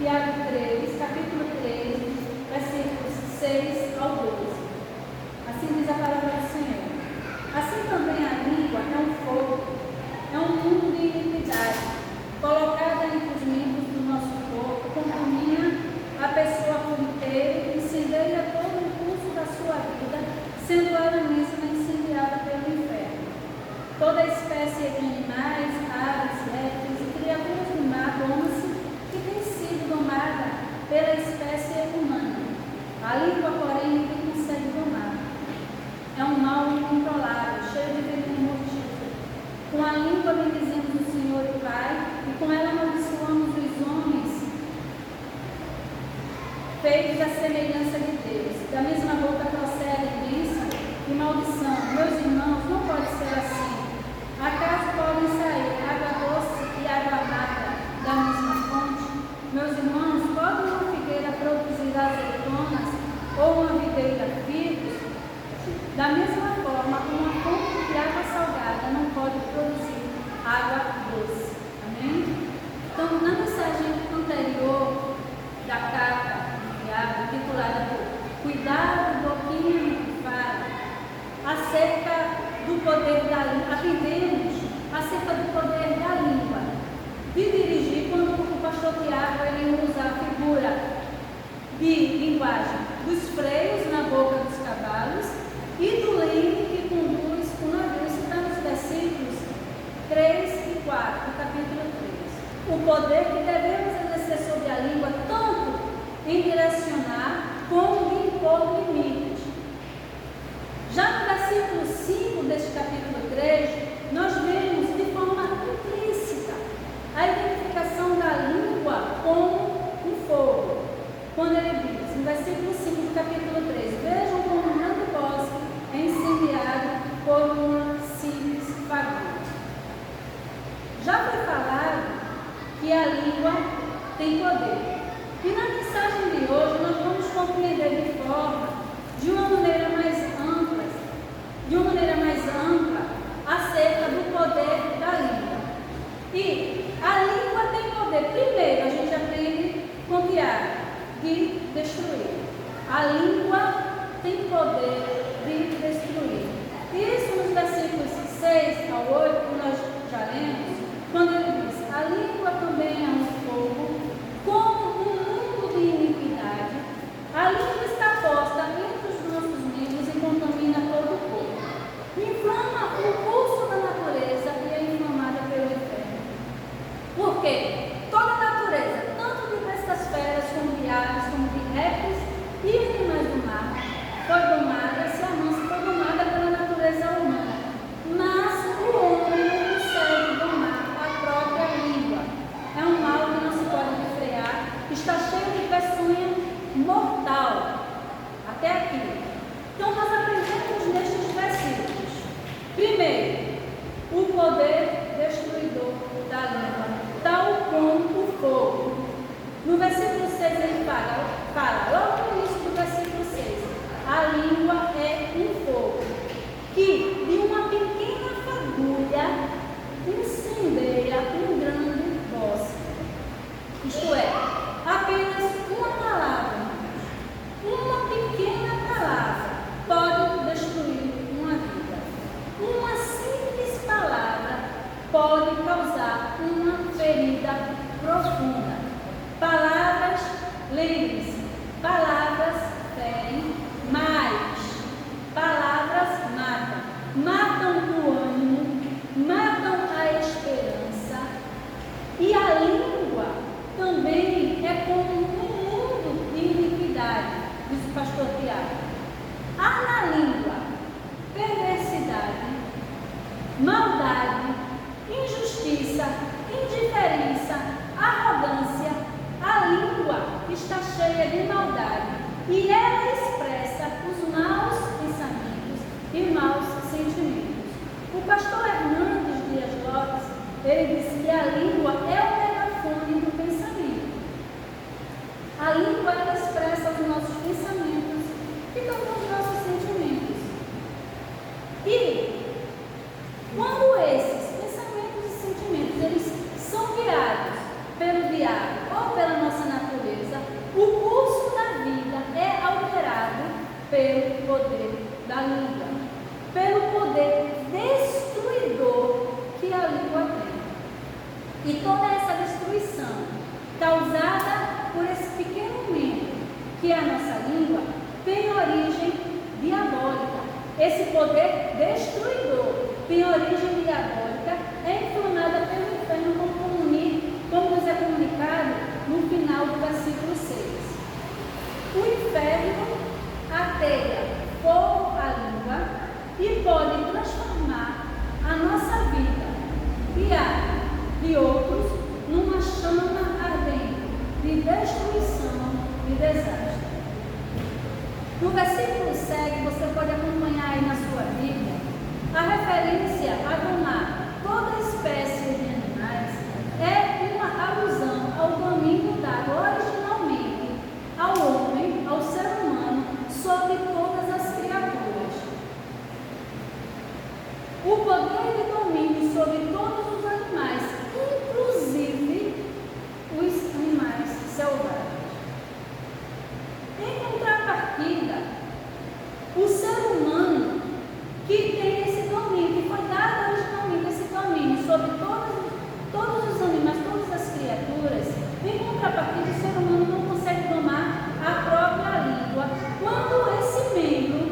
Tiago 3, capítulo 3, versículos 6 ao 12. Assim diz a palavra do Senhor. Assim também a língua é um fogo, é um mundo de iniquidade, colocada entre os membros do nosso corpo, contamina a pessoa por inteiro, incendeia todo o curso da sua vida, sendo ela mesma incendiada pelo inferno. Toda espécie de animais, aves, répteis e criaturas do mar doma-se, que tem sido domada pela espécie humana. A língua, porém, ninguém consegue domar. É um mal incontrolável, cheio de veneno mortífero. Com a língua bendizemos o Senhor e Pai, e com ela amaldiçoamos os homens, feitos à semelhança de Deus. Da mesma boca procede bênção e maldição. Meus irmãos, não pode ser assim. Acaso podem sair água doce e água amarga da mesma fonte? Meus irmãos, pode uma figueira produzir azeitonas ou uma videira figos? Da mesma forma, uma fonte de água salgada não pode produzir água doce. Amém? Então, na mensagem anterior da carta de Tiago, titulada por Cuidado do que me fala, acerca do poder da língua, aprendemos acerca do poder da língua, de dirigir, quando o pastor Tiago ele usa a figura de linguagem dos freios na boca dos cavalos e do leme que conduz o navio. Isso está nos versículos 3 e 4 do capítulo 3. O poder que devemos exercer sobre a língua, tanto em direcionar como em impor limites. Já no versículo 5 deste capítulo 3, nós vemos de forma implícita a identificação da língua como um fogo. Quando ele diz, no versículo 5 do capítulo 3, vejam como um grande bosque é incendiado por uma simples fagulha. Já foi falado que a língua tem poder. E na mensagem de hoje nós vamos compreender de uma maneira mais ampla, acerca do poder da língua. E a língua tem poder. Primeiro, a gente aprende com Tiago de destruir. A língua tem poder de destruir. Isso nos versículos 6 ao 8, que nós já lemos, quando ele diz: a língua também é um fogo, como um mundo de iniquidade. A língua está posta entre os nossos membros e contamina todo o corpo. Inflama o curso da natureza e é inflamada pelo inferno. Por quê? Toda a natureza, tanto de bestas feras como de aves, como de répteis e animais do mar, foi domada, se a mansa foi domada pela natureza humana. Mas o homem não consegue domar a própria língua. É um mal que não se pode refrear, está cheio de peçonha mortal. Até aqui. Então nós aprendemos nestes versículos. Primeiro, o poder destruidor da língua, tal como o fogo. No versículo 6 ele fala logo no início do versículo 6, a língua é um fogo, que de uma pequena fagulha incendeia um grande bosque. Isto é, apenas uma palavra, uma pequena palavra pode destruir uma vida. Uma simples palavra pode causar uma ferida profunda. Palavras, lembre-se, palavras ferem, mas palavras matam. Matam o ânimo, matam a esperança. E a língua também é como um mundo de iniquidade, diz o pastor Tiago. Há na língua perversidade, maldade, injustiça, indiferença, arrogância. A língua está cheia de maldade e ela expressa os maus pensamentos e maus sentimentos. O pastor Hernandes Dias Lopes, ele disse que a língua é o megafone do pensamento. A língua ela expressa os nossos pensamentos e também os nossos sentimentos. E quando esses pensamentos e sentimentos eles são guiados pelo diabo ou pela nossa natureza, pelo poder da língua, pelo poder destruidor que a língua tem. E toda essa destruição causada por esse pequeno membro, que é a nossa língua, tem origem diabólica. Esse poder destruidor tem origem diabólica, é inflamada pelo inferno, como nos é comunicado no final do versículo 6. O inferno ateia fogo à língua e pode transformar a nossa vida e a de outros numa chama ardente de destruição e desastre. No versículo 7, você pode acompanhar aí na sua Bíblia a referência a tomar toda espécie de animais é uma alusão ao domínio dado originalmente ao homem, ao ser humano, sobre todas as criaturas. O poder de domínio sobre todos os animais, inclusive os animais selvagens. Em contrapartida, o ser humano que tem esse domínio, que foi dado originalmente esse domínio sobre todos os animais, todas as criaturas, em contrapartida, o ser humano não consegue domar a própria língua quando esse membro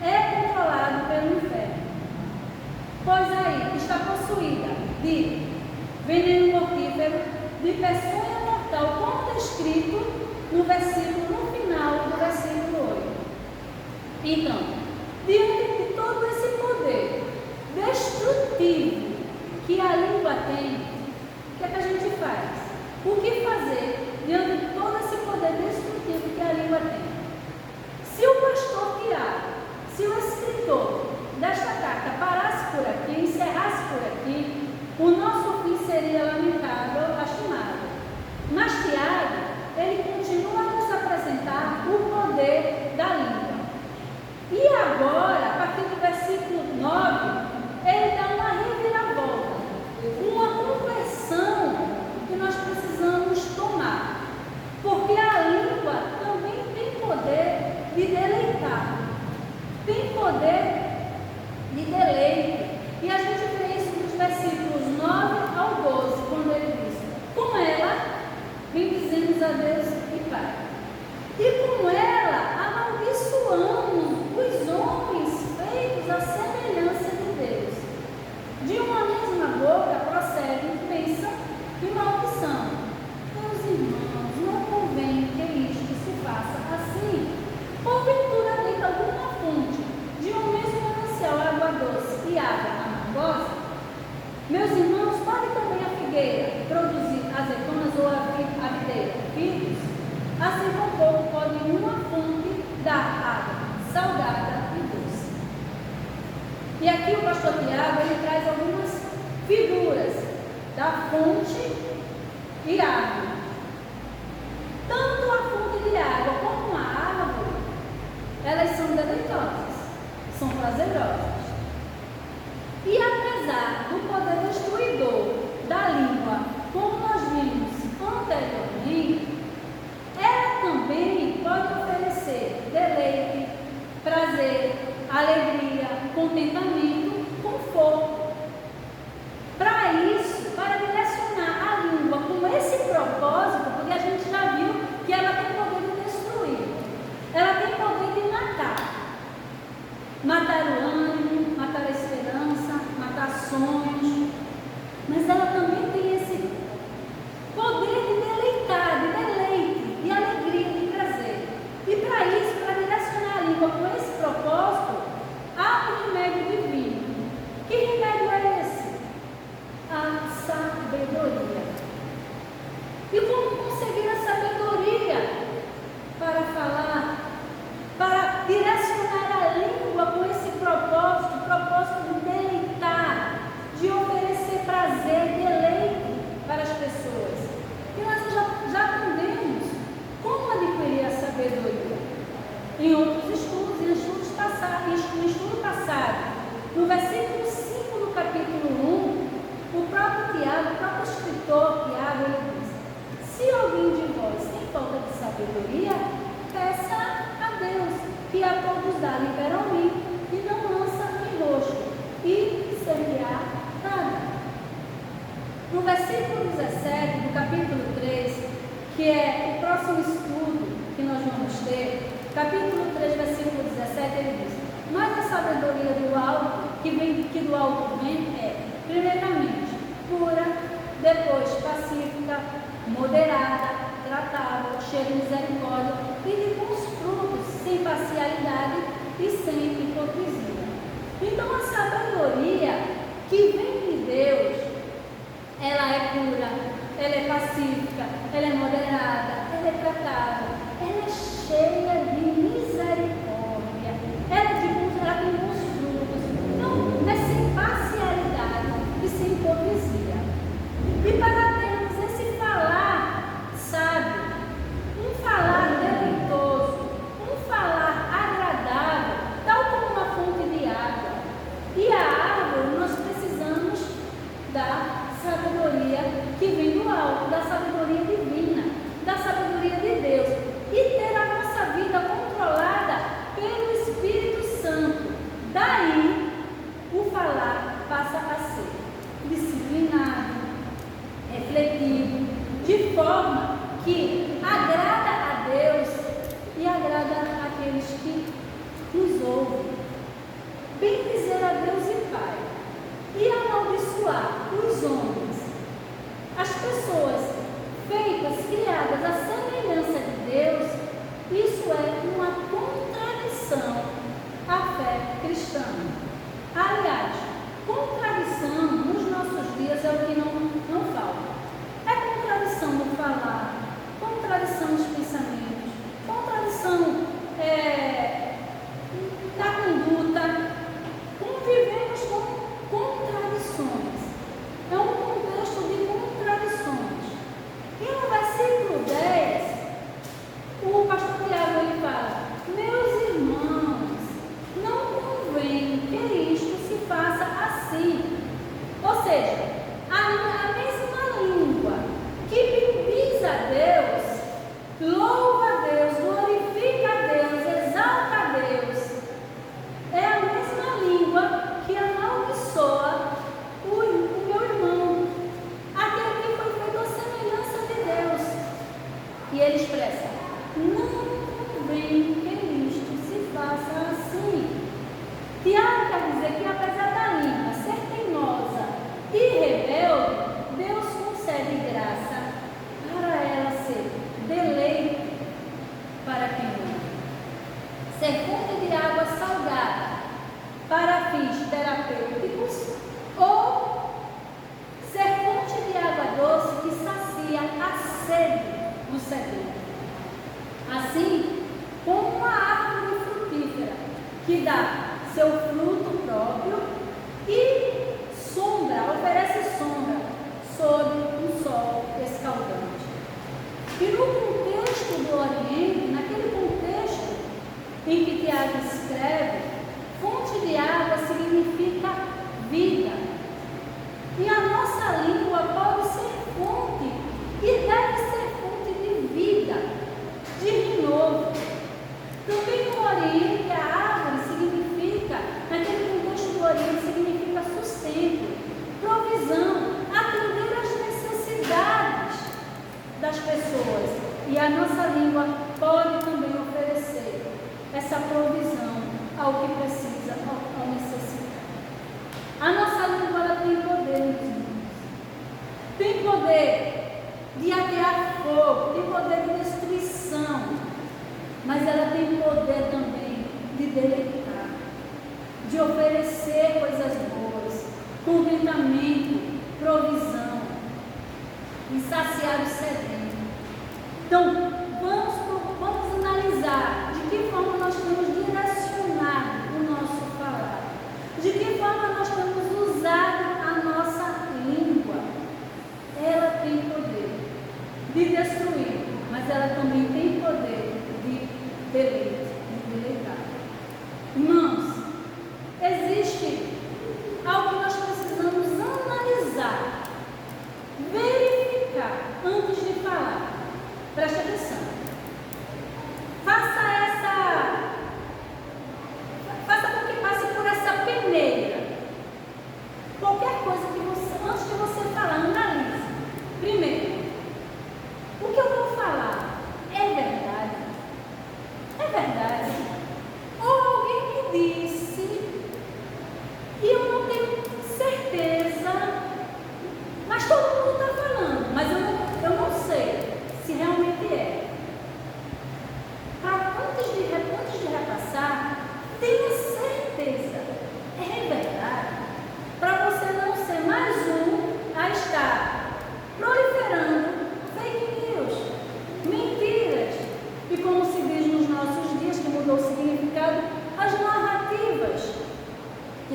é controlado pelo inferno. Pois aí está possuída de veneno mortífero, de peçonha mortal, como descrito no final do versículo 8. Então, diante de todo esse poder destrutivo que a língua tem, o que é que a gente faz? O que fazer diante de todo esse poder destrutivo que a língua tem? Se o pastor Tiago, se o escritor desta carta parasse por aqui, encerrasse por aqui, o nosso fim seria lamentável, lastimado. Mas Tiago, ele continua a nos apresentar o poder da língua. E agora, a partir do versículo 9, ele dá uma reviravolta, uma conversão que nós precisamos tomar. Porque a língua também tem poder de deleitar, tem poder de deleite. E a gente vê isso nos versículos 9 ao 12, quando ele diz: com ela bendizemos a Deus e Pai, e com ela amaldiçoamos os homens feitos à semelhança de Deus. De uma mesma boca procedem bênção e maldição. Meus irmãos, não convém que isto se faça assim. Porventura dentro alguma fonte de um mesmo manancial água doce e água amargosa? Meus irmãos, pode também a figueira produzir azeitonas ou a videira figos? Assim tampouco pode uma fonte dar água salgada e doce. E aqui o pastor Tiago, ele traz algumas figuras da fonte e água. Tanto a fonte de água como a árvore, elas são deleitosas, são prazerosas. E apesar do poder destruidor da língua, como nós vimos anteriormente, ela também pode oferecer deleite, prazer, alegria, contentamento, conforto. Para isso, para direcionar a língua com esse propósito, porque a gente já viu que ela tem poder de destruir, ela tem poder de matar o ânimo, que é o próximo estudo que nós vamos ter, capítulo 3, versículo 17, ele diz: mas a sabedoria do alto, que do alto vem, é, primeiramente, pura, depois pacífica, moderada, tratável, cheia de misericórdia e de bons frutos, sem parcialidade e sem hipocrisia. Então a sabedoria que vem de Deus, ela é pura, ela é pacífica, ela é moderada, ela é tratável, ela é cheia de misericórdia, ela tem bons frutos, não é sem parcialidade e sem hipocrisia. E para termos esse falar sábio, um falar deleitoso, um falar agradável, tal como uma fonte de água, e a árvore, nós precisamos da sabedoria que vem do alto, da sabedoria divina, da sabedoria de Deus, e ter a nossa vida controlada pelo Espírito Santo. Daí, o falar passa a ser disciplinado, refletido, de forma que agrada a Deus e agrada àqueles que nos ouvem. Bem dizer a Deus e Pai, e amaldiçoar os homens, as pessoas feitas, criadas à semelhança de Deus, isso é uma contradição à fé cristã. Aliás, contradição nos nossos dias é o que não falta. É contradição no falar, contradição nos pensamentos, contradição na conduta. Convivemos com contradições. É um contexto de contradições. E no versículo 10, o pastor Tiago ele fala: meus irmãos, não convém que isto se faça assim. Ou seja, a mesma língua que bendiz a Deus, louva a Deus, glorifica a Deus, exalta a Deus, é a mesma língua que amaldiçoa o meu irmão, aquele que foi feito à semelhança de Deus. E ele expressa: não convém que isto se faça assim. Tiago quer dizer que, apesar da língua ser teimosa e rebelde, Deus concede graça para ela ser deleite para quem ama, ser fonte de água salgada para fins terapêuticos, ou ser fonte de água doce que sacia a sede do sedento. Assim como uma árvore frutífera que dá seu fruto próprio e sombra, oferece sombra sob um sol escaldante. E no contexto do Oriente, naquele contexto em que Tiago escreve, fonte de água significa vida. E a nossa língua pode ser fonte e deve ser fonte de vida, de renovo. Também no Oriente, a árvore significa, naquele contexto do Oriente, significa sustento, provisão, atender às necessidades das pessoas. E a nossa língua pode também oferecer essa provisão ao que precisa, ao necessitar. A nossa língua ela tem poder, meus irmãos. Tem poder de atear fogo, tem poder de destruição, mas ela tem poder também de deleitar, de oferecer coisas boas, contentamento, provisão e saciar o sedento. Então, vamos analisar de que forma nós temos direcionado o nosso falar, de que forma nós temos usado a nossa língua. Ela tem poder de destruir, mas ela também tem poder de deleitar. Irmãos, existe algo que nós precisamos analisar, verificar antes de falar. Preste atenção.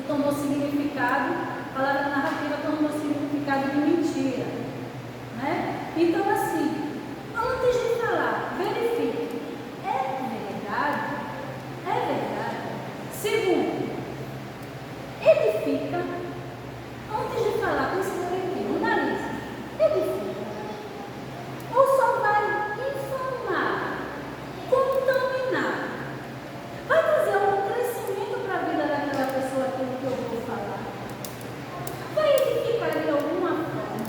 tomou significado, a palavra narrativa tomou significado de mentira, né? Então, assim, antes de falar, verifique, é verdade? É verdade? Segundo, edifica, antes de falar, precisa aqui, no nariz, edifica, ou só vai inflamar, contaminar, vai trazer um crescimento para a vida daquela pessoa, aquilo que eu vou falar, vai edificar de alguma forma,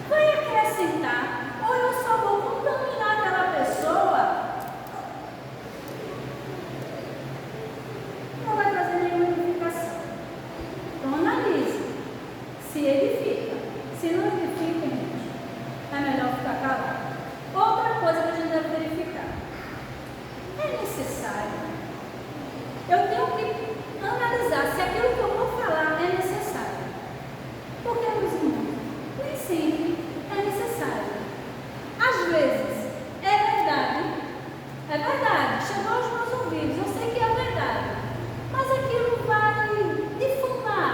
vai acrescentar, ou eu só vou contaminar aquela pessoa, não vai trazer nenhuma edificação. Então analise, se edifica, se não edifica, gente, é melhor ficar calado. Outra coisa que a gente deve verificar, é necessário, eu tenho que analisar se aquilo que eu vou falar é necessário, porque, meus irmãos, nem sempre é necessário. Às vezes, é verdade, chegou aos meus ouvidos, eu sei que é verdade, mas aquilo vai difamar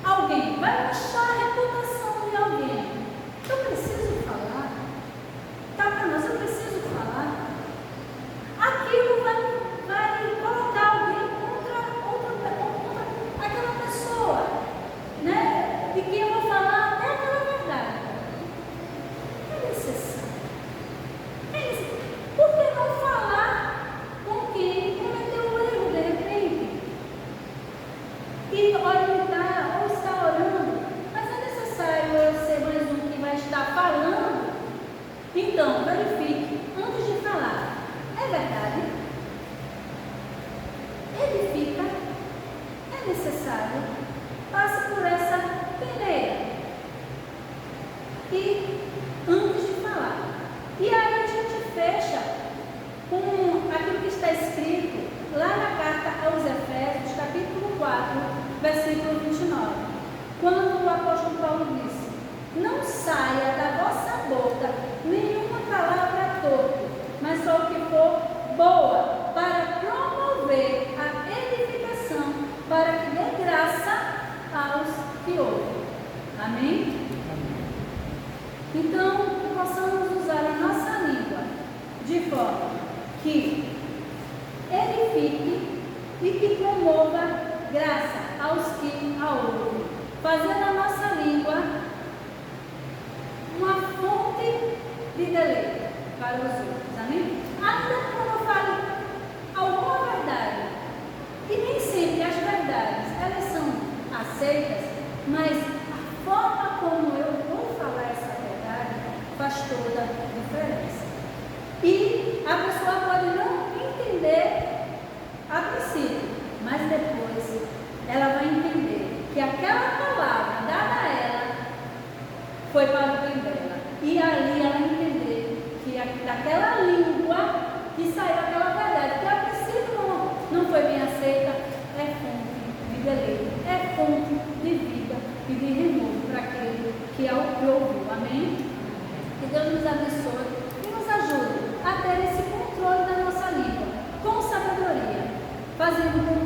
alguém, vai manchar a reputação de alguém. Eu preciso falar, tá, mas eu preciso falar. Aquilo vai colocar alguém contra aquela pessoa, né? De quem eu vou falar até aquela verdade. É necessário. Por que não falar com quem cometeu um erro de repente? E orientar ou estar orando, mas é necessário eu ser mais um que vai estar falando. Então, verifique antes de falar. É verdade? Edifica? É necessário? Passe por essa peneira. E antes de falar. E aí a gente fecha com aquilo que está escrito lá na carta aos Efésios, capítulo 4, versículo 29. Quando o apóstolo Paulo disse: não saia da vossa boca nenhuma palavra torpe, mas só o que for boa, para promover a edificação, para que dê graça aos que ouvem. Amém? Então, que possamos usar a nossa língua de forma que edifique e que promova graça aos que a ouvem, fazendo a nossa língua uma fonte de deleite para os outros. Amém? Ainda que eu fale alguma verdade, e nem sempre as verdades elas são aceitas, mas a forma como eu vou falar essa verdade faz toda a diferença. E a pessoa pode não entender a princípio, mas depois ela vai entender que aquela palavra dada a ela foi para o bem dela. E ali ela entender que daquela língua que saiu aquela verdade, que a princípio não foi bem aceita, é fonte de deleite, é fonte de vida e de renovo para aquele que ouviu. Amém? Que Deus nos abençoe e nos ajude a ter esse controle da nossa língua com sabedoria, fazendo com